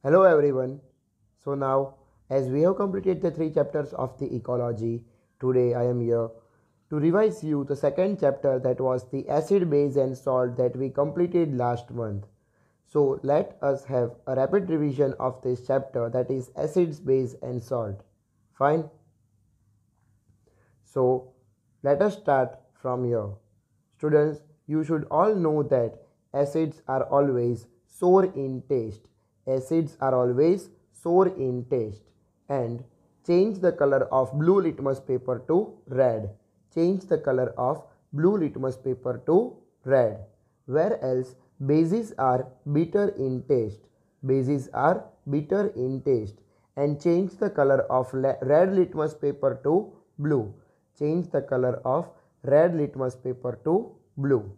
Hello everyone. So now, as we have completed the three chapters of the ecology, today I am here to revise you the second chapter, that was the acid, base and salt, that we completed last month. So let us have a rapid revision of this chapter, that is acids, base and salt. Fine. So let us start from here. Students, you should all know that acids are always sour in taste. Acids are always sour in taste. And change the color of blue litmus paper to red. Change the color of blue litmus paper to red. Whereas bases are bitter in taste. Bases are bitter in taste. And change the color of red litmus paper to blue. Change the color of red litmus paper to blue.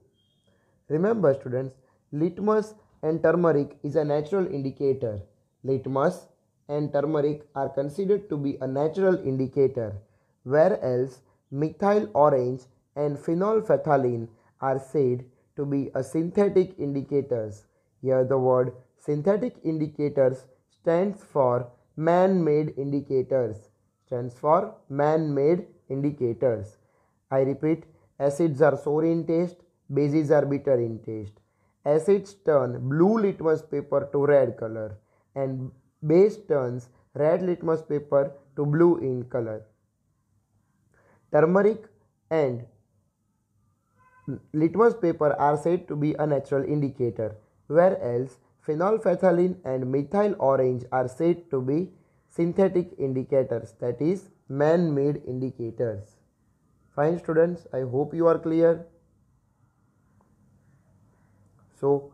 Remember students, litmus and turmeric is a natural indicator. Litmus and turmeric are considered to be a natural indicator, whereas methyl orange and phenolphthalein are said to be a synthetic indicators. Here the word synthetic indicators stands for man-made indicators. Stands for man-made indicators. I repeat, acids are sour in taste, bases are bitter in taste. Acids turn blue litmus paper to red color and base turns red litmus paper to blue in color. Turmeric and litmus paper are said to be a natural indicator, whereas phenolphthalein and methyl orange are said to be synthetic indicators, that is man-made indicators. Fine students, I hope you are clear. So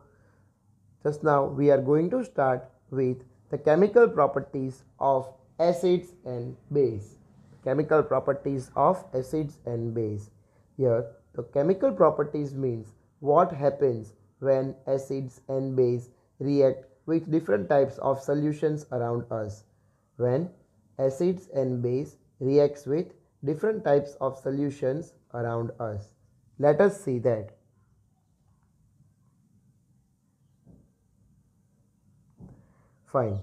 just now we are going to start with the chemical properties of acids and base. Chemical properties of acids and base. Here the chemical properties means what happens when acids and base react with different types of solutions around us. When acids and base reacts with different types of solutions around us. Let us see that. Fine.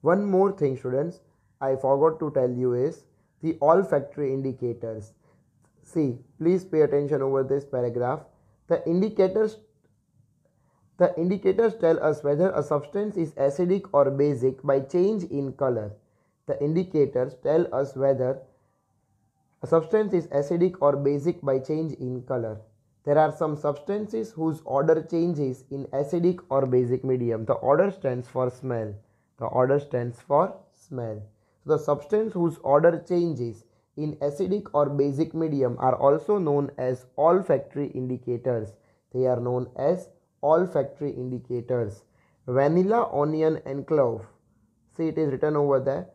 One more thing students, I forgot to tell you is the olfactory indicators. See, please pay attention over this paragraph. The indicators the indicators tell us whether a substance is acidic or basic by change in color. The indicators tell us whether a substance is acidic or basic by change in color. There are some substances whose odor changes in acidic or basic medium. The odor stands for smell. The odor stands for smell. So the substance whose odor changes in acidic or basic medium are also known as olfactory indicators. They are known as olfactory indicators. Vanilla, onion and clove. See, it is written over there.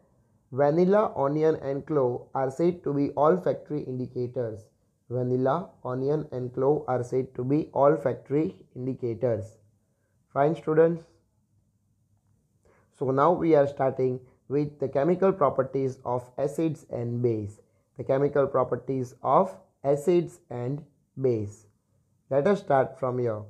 Vanilla, onion and clove are said to be olfactory indicators. Vanilla, onion and clove are said to be olfactory indicators. Fine students. So now we are starting with the chemical properties of acids and base. The chemical properties of acids and base. Let us start from here.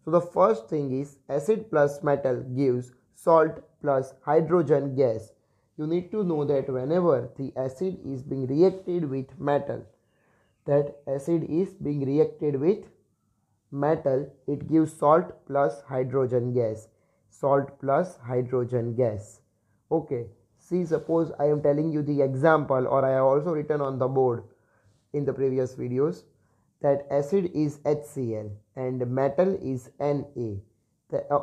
So the first thing is acid plus metal gives salt plus hydrogen gas. You need to know that whenever the acid is being reacted with metal, it gives salt plus hydrogen gas. Salt plus hydrogen gas. Okay, see, suppose I am telling you the example, or I have also written on the board in the previous videos, that acid is HCl and metal is Na,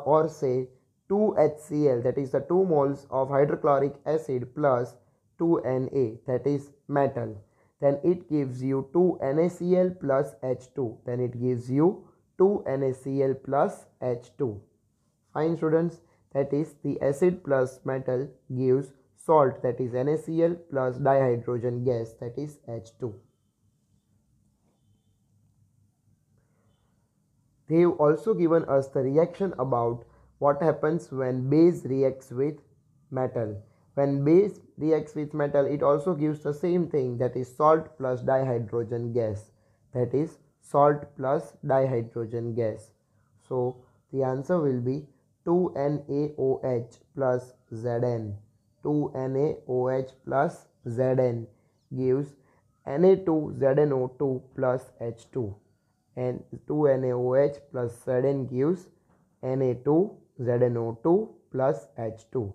or say 2HCl, that is the 2 moles of hydrochloric acid plus 2Na, that is metal. Then it gives you 2NaCl plus H2. Then it gives you 2NaCl plus H2. Fine students, that is the acid plus metal gives salt, that is NaCl plus dihydrogen gas, that is H2. They have also given us the reaction about what happens when base reacts with metal. When base reacts with metal, it also gives the same thing, that is salt plus dihydrogen gas. That is salt plus dihydrogen gas. So the answer will be 2NaOH plus Zn. 2NaOH plus Zn gives Na2ZnO2 plus H2, and 2NaOH plus Zn gives Na2ZnO2 plus H2,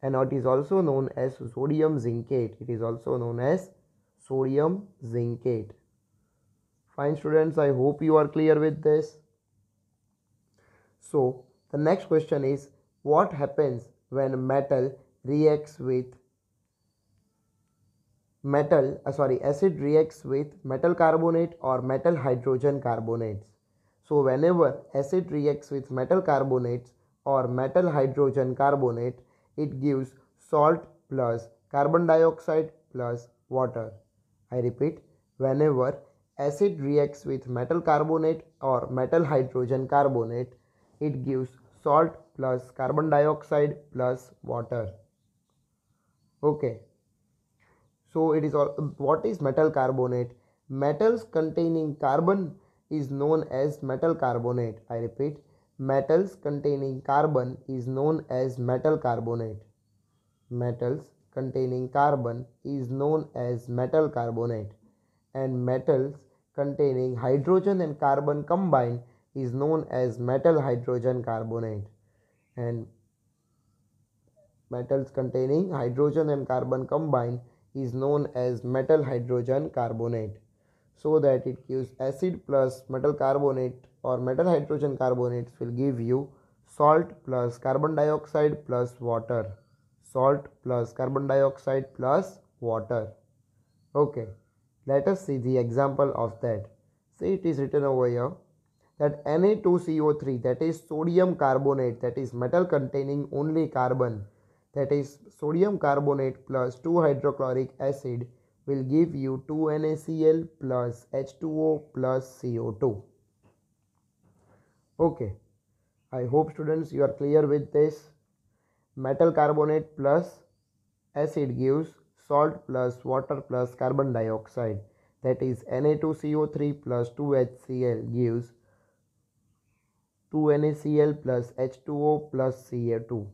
and it is also known as sodium zincate. It is also known as sodium zincate. Fine students, I hope you are clear with this. So the next question is, what happens when metal reacts with acid reacts with metal carbonate or metal hydrogen carbonates? So whenever acid reacts with metal carbonates or metal hydrogen carbonate, it gives salt plus carbon dioxide plus water. I repeat, whenever acid reacts with metal carbonate or metal hydrogen carbonate, it gives salt plus carbon dioxide plus water. Okay. So it is all. What is metal carbonate? Metals containing carbon is known as metal carbonate. I repeat, metals containing carbon is known as metal carbonate. Metals containing carbon is known as metal carbonate, and metals containing hydrogen and carbon combined is known as metal hydrogen carbonate, and metals containing hydrogen and carbon combined is known as metal hydrogen carbonate. So that it gives acid plus metal carbonate or metal hydrogen carbonate will give you salt plus carbon dioxide plus water. Salt plus carbon dioxide plus water. Okay, let us see the example of that. See, it is written over here that Na2CO3, that is sodium carbonate, that is metal containing only carbon, that is sodium carbonate plus 2 hydrochloric acid will give you 2NaCl plus H2O plus CO2. Okay, I hope students you are clear with this. Metal carbonate plus acid gives salt plus water plus carbon dioxide, that is Na2CO3 plus 2HCl gives 2NaCl plus H2O plus Ca2,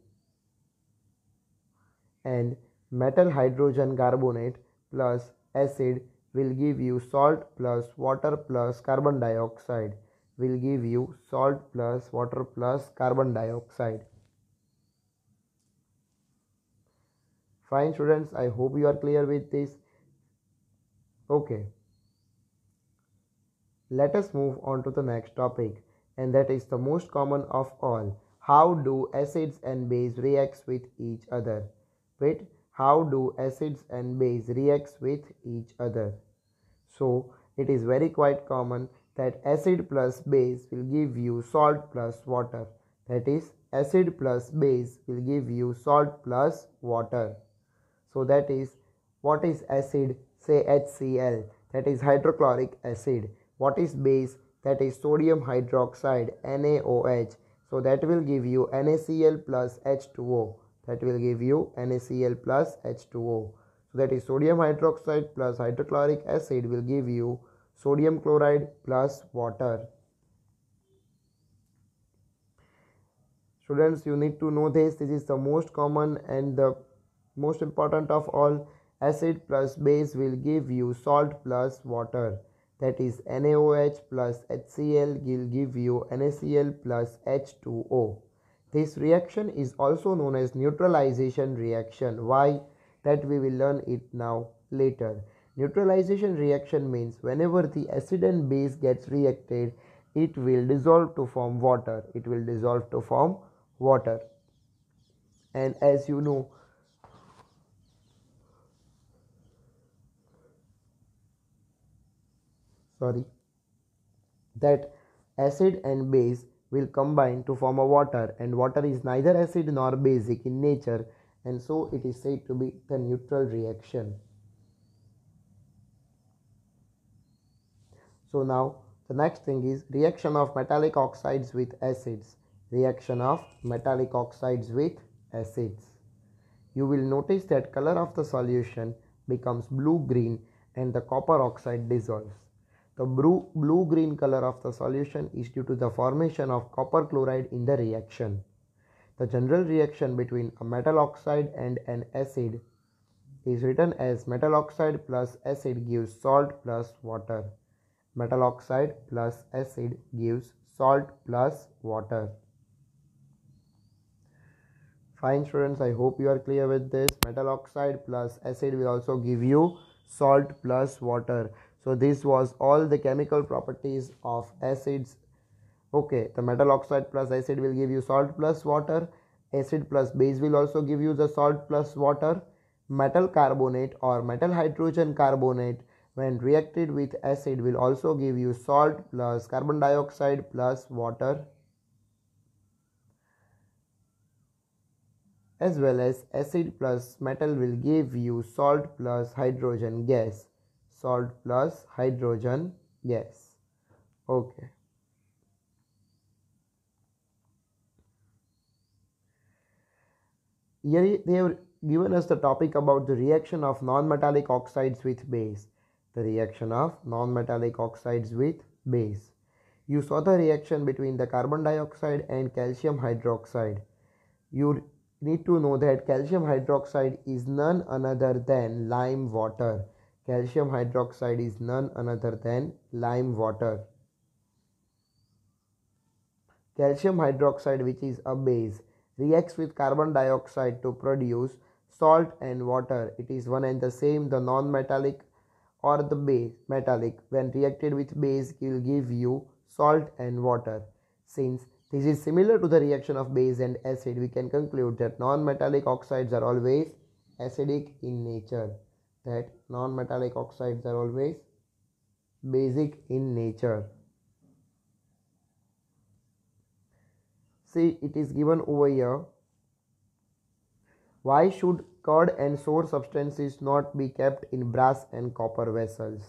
and metal hydrogen carbonate plus acid will give you salt plus water plus carbon dioxide, will give you salt plus water plus carbon dioxide. Fine students, I hope you are clear with this. Okay, let us move on to the next topic, and that is the most common of all. How do acids and base reacts with each other? Wait, how do acids and base reacts with each other? So it is very quite common that acid plus base will give you salt plus water. That is, acid plus base will give you salt plus water. So that is, what is acid? Say HCl, that is hydrochloric acid. What is base? That is sodium hydroxide, NaOH. So that will give you NaCl plus H2O. That will give you NaCl plus H2O. So that is sodium hydroxide plus hydrochloric acid will give you sodium chloride plus water. Students, you need to know this. This is the most common and the most important of all. Acid plus base will give you salt plus water. That is NaOH plus HCl will give you NaCl plus H2O. This reaction is also known as neutralization reaction. Why? That we will learn it now later. Neutralization reaction means whenever the acid and base gets reacted, it will dissolve to form water. It will dissolve to form water. And as you know, that acid and base will combine to form a water, and water is neither acid nor basic in nature, and so it is said to be the neutral reaction. So now the next thing is reaction of metallic oxides with acids. Reaction of metallic oxides with acids. You will notice that color of the solution becomes blue-green and the copper oxide dissolves. The blue-green color of the solution is due to the formation of copper chloride in the reaction. The general reaction between a metal oxide and an acid is written as metal oxide plus acid gives salt plus water. Metal oxide plus acid gives salt plus water. Fine students, I hope you are clear with this. Metal oxide plus acid will also give you salt plus water. So this was all the chemical properties of acids. Okay, the metal oxide plus acid will give you salt plus water. Acid plus base will also give you the salt plus water. Metal carbonate or metal hydrogen carbonate when reacted with acid will also give you salt plus carbon dioxide plus water, as well as acid plus metal will give you salt plus hydrogen gas. Salt plus hydrogen gas. Okay. Here they have given us the topic about the reaction of non-metallic oxides with base. The reaction of non-metallic oxides with base. You saw the reaction between the carbon dioxide and calcium hydroxide. You need to know that calcium hydroxide is none other than lime water. Calcium hydroxide is none other than lime water. Calcium hydroxide, which is a base, reacts with carbon dioxide to produce salt and water. It is one and the same. The non-metallic or the base metallic when reacted with base will give you salt and water. Since this is similar to the reaction of base and acid, we can conclude that non-metallic oxides are always acidic in nature. That non-metallic oxides are always basic in nature. See, it is given over here. Why should curd and sour substances not be kept in brass and copper vessels?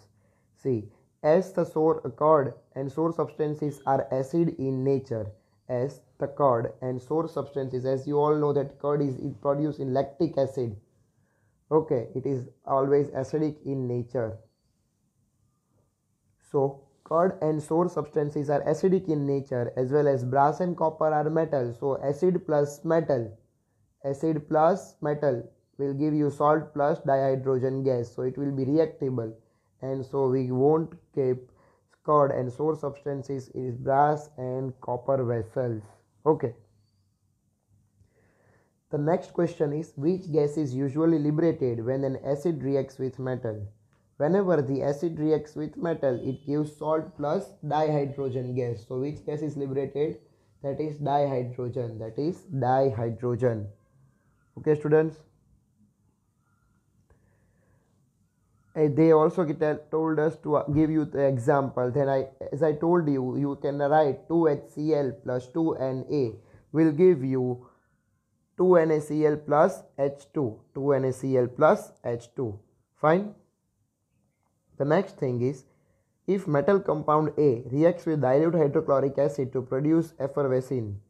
See, as the curd and sour substances are acid in nature, as the curd and sour substances, as you all know that curd is produced in lactic acid. Okay, it is always acidic in nature. So, curd and sour substances are acidic in nature, as well as brass and copper are metal. So, acid plus metal will give you salt plus dihydrogen gas. So, it will be reactable, and so we won't keep curd and sour substances in brass and copper vessels. Okay. The next question is, which gas is usually liberated when an acid reacts with metal? Whenever the acid reacts with metal, it gives salt plus dihydrogen gas. So which gas is liberated? That is dihydrogen. Okay, students. They also told us to give you the example. Then as I told you, you can write 2HCl plus 2Na will give you 2NaCl plus H2. 2NaCl plus H2. Fine. The next thing is, if metal compound A reacts with dilute hydrochloric acid to produce effervescin,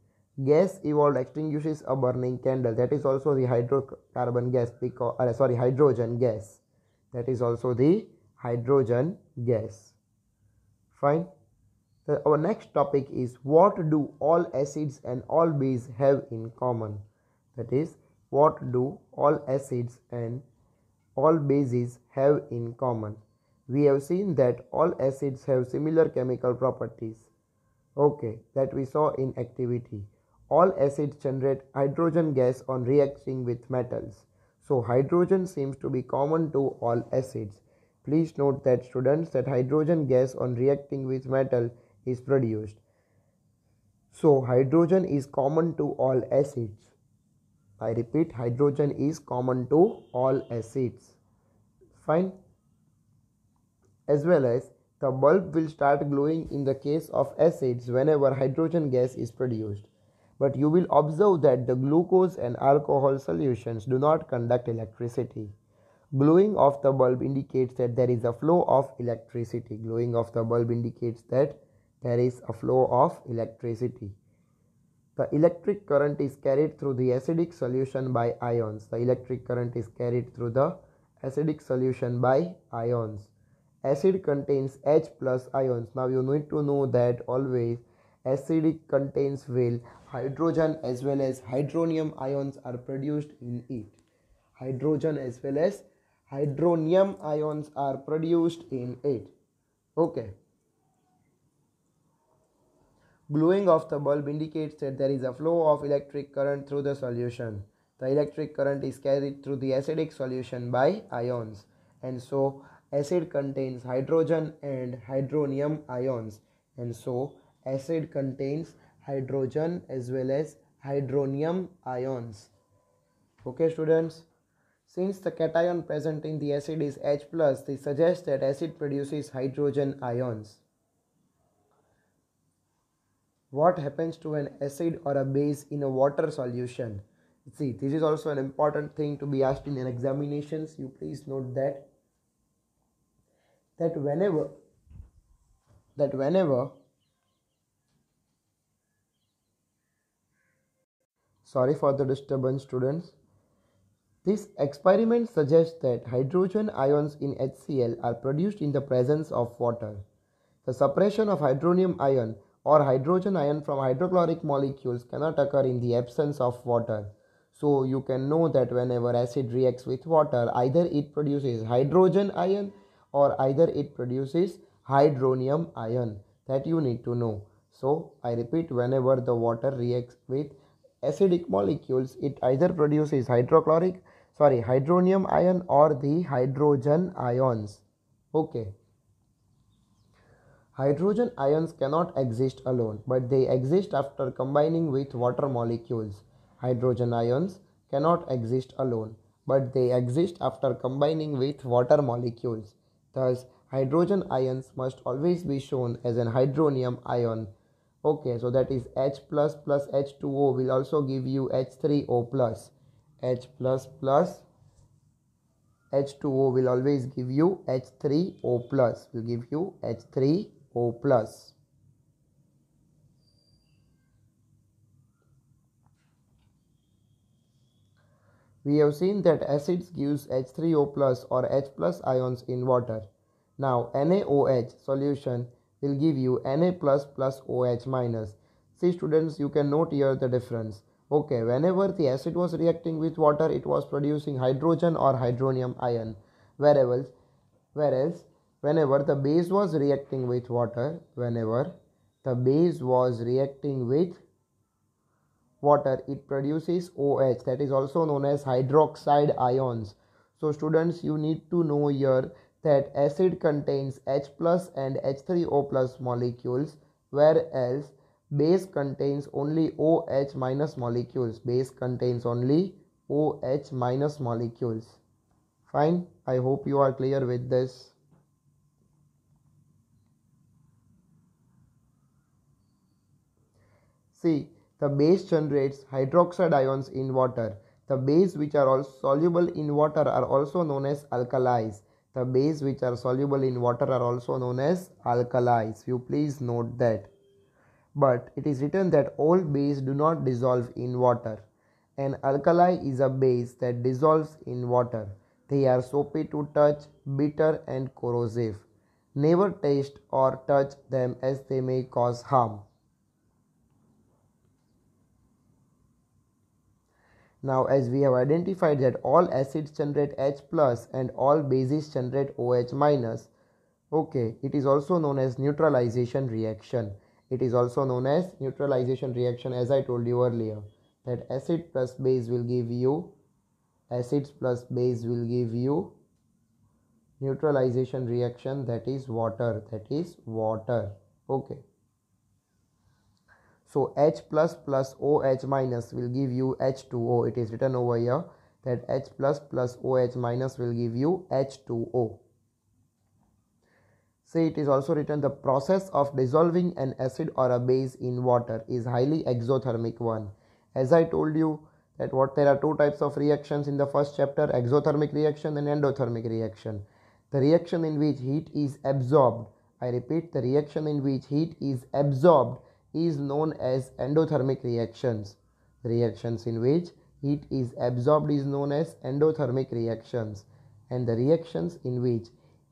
gas evolved extinguishes a burning candle. That is also the hydrogen gas. That is also the hydrogen gas. Fine. Our next topic is, what do all acids and all bases have in common? That is, what do all acids and all bases have in common? We have seen that all acids have similar chemical properties. Okay, that we saw in activity. All acids generate hydrogen gas on reacting with metals. So hydrogen seems to be common to all acids. Please note that, students, that hydrogen gas on reacting with metal is produced. So hydrogen is common to all acids. I repeat, hydrogen is common to all acids. Fine. As well as the bulb will start glowing in the case of acids whenever hydrogen gas is produced. But you will observe that the glucose and alcohol solutions do not conduct electricity. Glowing of the bulb indicates that there is a flow of electricity. Glowing of the bulb indicates that there is a flow of electricity. The electric current is carried through the acidic solution by ions. The electric current is carried through the acidic solution by ions. Acid contains H plus ions. Now you need to know that always acidic contains will hydrogen as well as hydronium ions are produced in it. Hydrogen as well as hydronium ions are produced in it. Okay. Glowing of the bulb indicates that there is a flow of electric current through the solution. The electric current is carried through the acidic solution by ions, and so acid contains hydrogen and hydronium ions, and so acid contains hydrogen as well as hydronium ions. Okay students, since the cation present in the acid is H+, this suggests that acid produces hydrogen ions. What happens to an acid or a base in a water solution? See, this is also an important thing to be asked in an examinations. You please note that whenever sorry for the disturbance students, this experiment suggests that hydrogen ions in HCl are produced in the presence of water. The separation of hydronium ion or hydrogen ion from hydrochloric molecules cannot occur in the absence of water. So you can know that whenever acid reacts with water, either it produces hydrogen ion or either it produces hydronium ion. That you need to know. So I repeat, whenever the water reacts with acidic molecules, it either produces hydronium ion or the hydrogen ions. Okay. Hydrogen ions cannot exist alone, but they exist after combining with water molecules. Hydrogen ions cannot exist alone, but they exist after combining with water molecules. Thus, hydrogen ions must always be shown as an hydronium ion. Okay, so that is H plus plus H2O will also give you H3O plus. H plus plus H2O will always give you H3O plus. Will give you H3O plus. We have seen that acids gives H3O plus or H plus ions in water. Now NaOH solution will give you Na plus plus OH minus. See students, you can note here the difference. Okay, whenever the acid was reacting with water, it was producing hydrogen or hydronium ion. Whereas whenever the base was reacting with water, it produces OH, that is also known as hydroxide ions. So students, you need to know here that acid contains H plus and H3O plus molecules, whereas base contains only OH minus molecules. Fine, I hope you are clear with this. See, the base generates hydroxide ions in water. The bases which are all soluble in water are also known as alkalis. You please note that. But it is written that all bases do not dissolve in water. An alkali is a base that dissolves in water. They are soapy to touch, bitter and corrosive. Never taste or touch them as they may cause harm. Now, as we have identified that all acids generate H plus and all bases generate OH minus, okay, it is also known as neutralization reaction. As I told you earlier, that acids plus base will give you neutralization reaction, that is water. Okay. So H plus plus OH minus will give you H2O. It is written over here that H plus plus OH minus will give you H2O. See, it is also written the process of dissolving an acid or a base in water is highly exothermic one. As I told you that there are two types of reactions in the first chapter, exothermic reaction and endothermic reaction. The reaction in which heat is absorbed, I repeat, the reaction in which heat is absorbed is known as endothermic reactions. Reactions in which heat is absorbed is known as endothermic reactions, and the reactions in which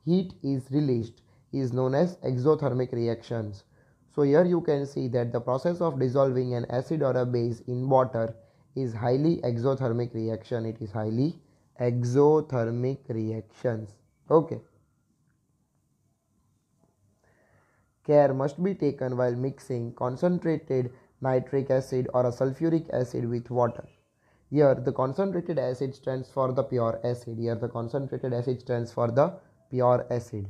heat is released is known as exothermic reactions. So here you can see that the process of dissolving an acid or a base in water is highly exothermic reaction. It is highly exothermic reactions. Okay. Care must be taken while mixing concentrated nitric acid or a sulfuric acid with water. Here the concentrated acid stands for the pure acid. Here the concentrated acid stands for the pure acid.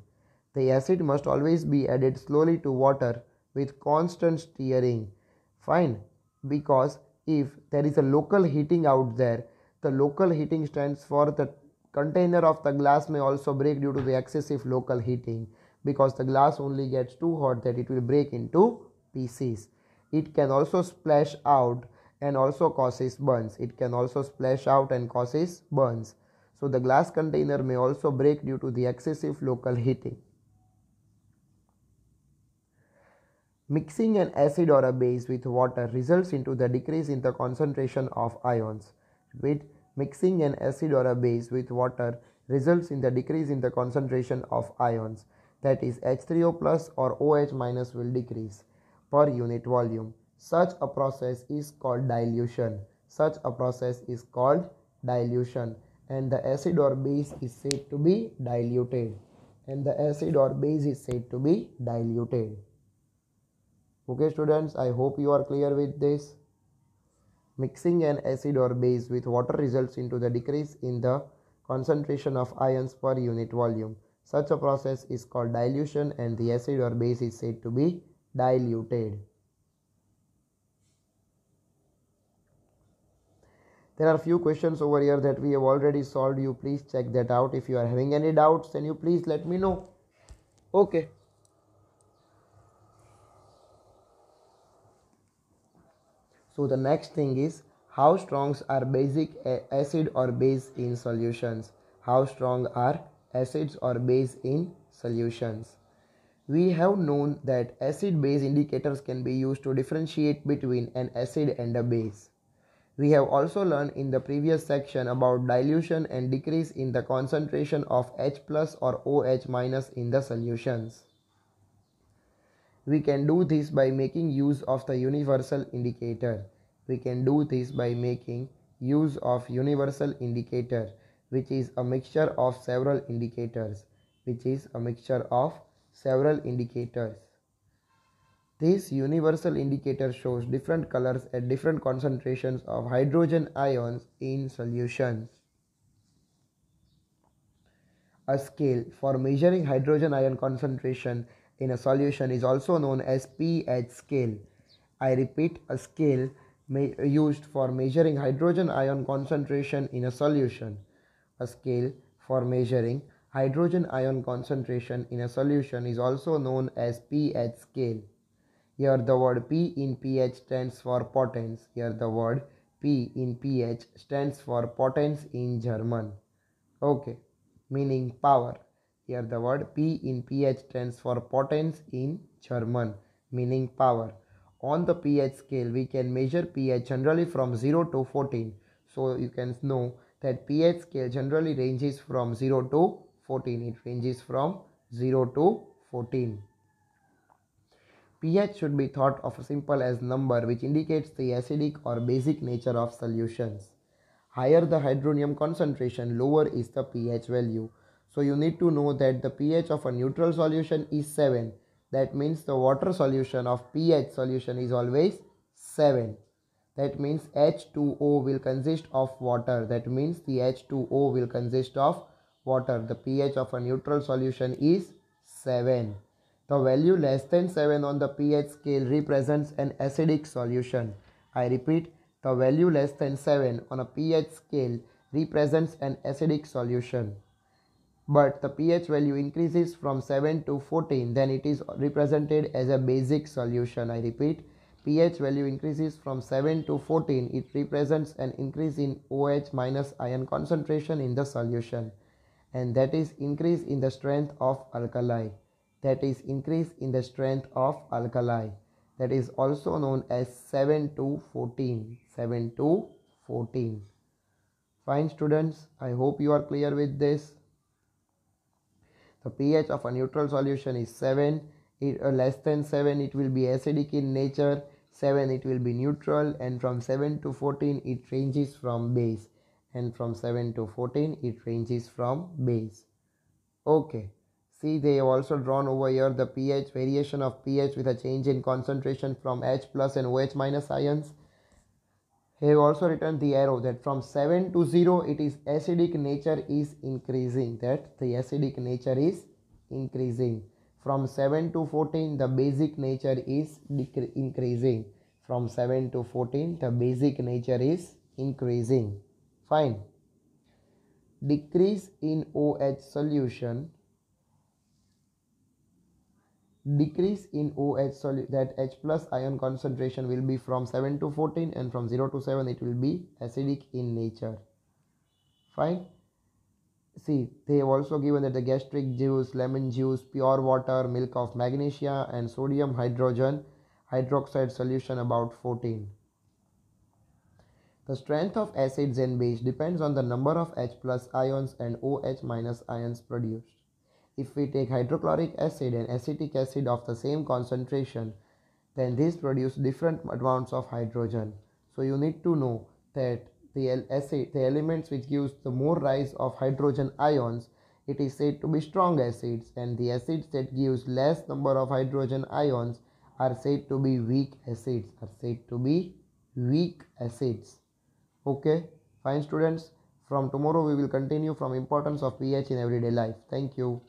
The acid must always be added slowly to water with constant stirring. Fine, because if there is a local heating out there, the local heating stands for the container of the glass may also break due to the excessive local heating, because the glass only gets too hot that it will break into pieces. It can also splash out and also causes burns. It can also splash out and causes burns. So the glass container may also break due to the excessive local heating. Mixing an acid or a base with water results into the decrease in the concentration of ions. With mixing an acid or a base with water results in the decrease in the concentration of ions, that is H3O plus or OH minus will decrease per unit volume. Such a process is called dilution. Such a process is called dilution, and the acid or base is said to be diluted. And the acid or base is said to be diluted. Okay students, I hope you are clear with this. Mixing an acid or base with water results into the decrease in the concentration of ions per unit volume. Such a process is called dilution, and the acid or base is said to be diluted. There are few questions over here that we have already solved. You please check that out. If you are having any doubts, then you please let me know. Okay. So the next thing is, how strong are basic acid or base in solutions? How strong are acids or base in solutions? We have known that acid-base indicators can be used to differentiate between an acid and a base. We have also learned in the previous section about dilution and decrease in the concentration of H plus or OH minus in the solutions. We can do this by making use of the universal indicator. We can do this by making use of universal indicator, which is a mixture of several indicators. This universal indicator shows different colors at different concentrations of hydrogen ions in solutions. A scale for measuring hydrogen ion concentration in a solution is also known as pH scale. I repeat, a scale used for measuring hydrogen ion concentration in a solution. A scale for measuring hydrogen ion concentration in a solution is also known as pH scale. Here the word P in pH stands for potence. Here the word P in pH stands for potence in German. Okay, meaning power. Here the word P in pH stands for potence in German, meaning power. On the pH scale, we can measure pH generally from 0 to 14. So you can know that pH scale generally ranges from 0 to 14. It ranges from 0 to 14. pH should be thought of simple as number, which indicates the acidic or basic nature of solutions. Higher the hydronium concentration, lower is the pH value. So you need to know that the pH of a neutral solution is 7. That means the water solution of pH solution is always 7. That means H2O will consist of water. That means the H2O will consist of water. The pH of a neutral solution is 7. The value less than 7 on the pH scale represents an acidic solution. I repeat, the value less than 7 on a pH scale represents an acidic solution. But the pH value increases from 7 to 14, then it is represented as a basic solution. I repeat, pH value increases from 7 to 14, it represents an increase in OH minus ion concentration in the solution, and that is increase in the strength of alkali. That is increase in the strength of alkali. That is also known as 7 to 14. 7 to 14. Fine students, I hope you are clear with this. The pH of a neutral solution is 7. Less than 7 it will be acidic in nature, 7 it will be neutral, and from 7 to 14 it ranges from base, and from 7 to 14 it ranges from base. Okay, see, they have also drawn over here the pH, variation of pH with a change in concentration from H plus and OH minus ions. They have also written the arrow that from 7 to 0 it is acidic nature is increasing, that the acidic nature is increasing. From 7 to 14 the basic nature is increasing. From 7 to 14 the basic nature is increasing. Fine. Decrease in OH solution, that H plus ion concentration will be from 7 to 14, and from 0 to 7 it will be acidic in nature. Fine. See, they have also given that the gastric juice, lemon juice, pure water, milk of magnesia, and sodium hydrogen hydroxide solution about 14. The strength of acids and base depends on the number of H plus ions and OH minus ions produced. If we take hydrochloric acid and acetic acid of the same concentration, then these produce different amounts of hydrogen. So you need to know that the elements which gives the more rise of hydrogen ions, it is said to be strong acids, and the acids that gives less number of hydrogen ions are said to be weak acids. Okay, fine students. From tomorrow we will continue from importance of pH in everyday life. Thank you.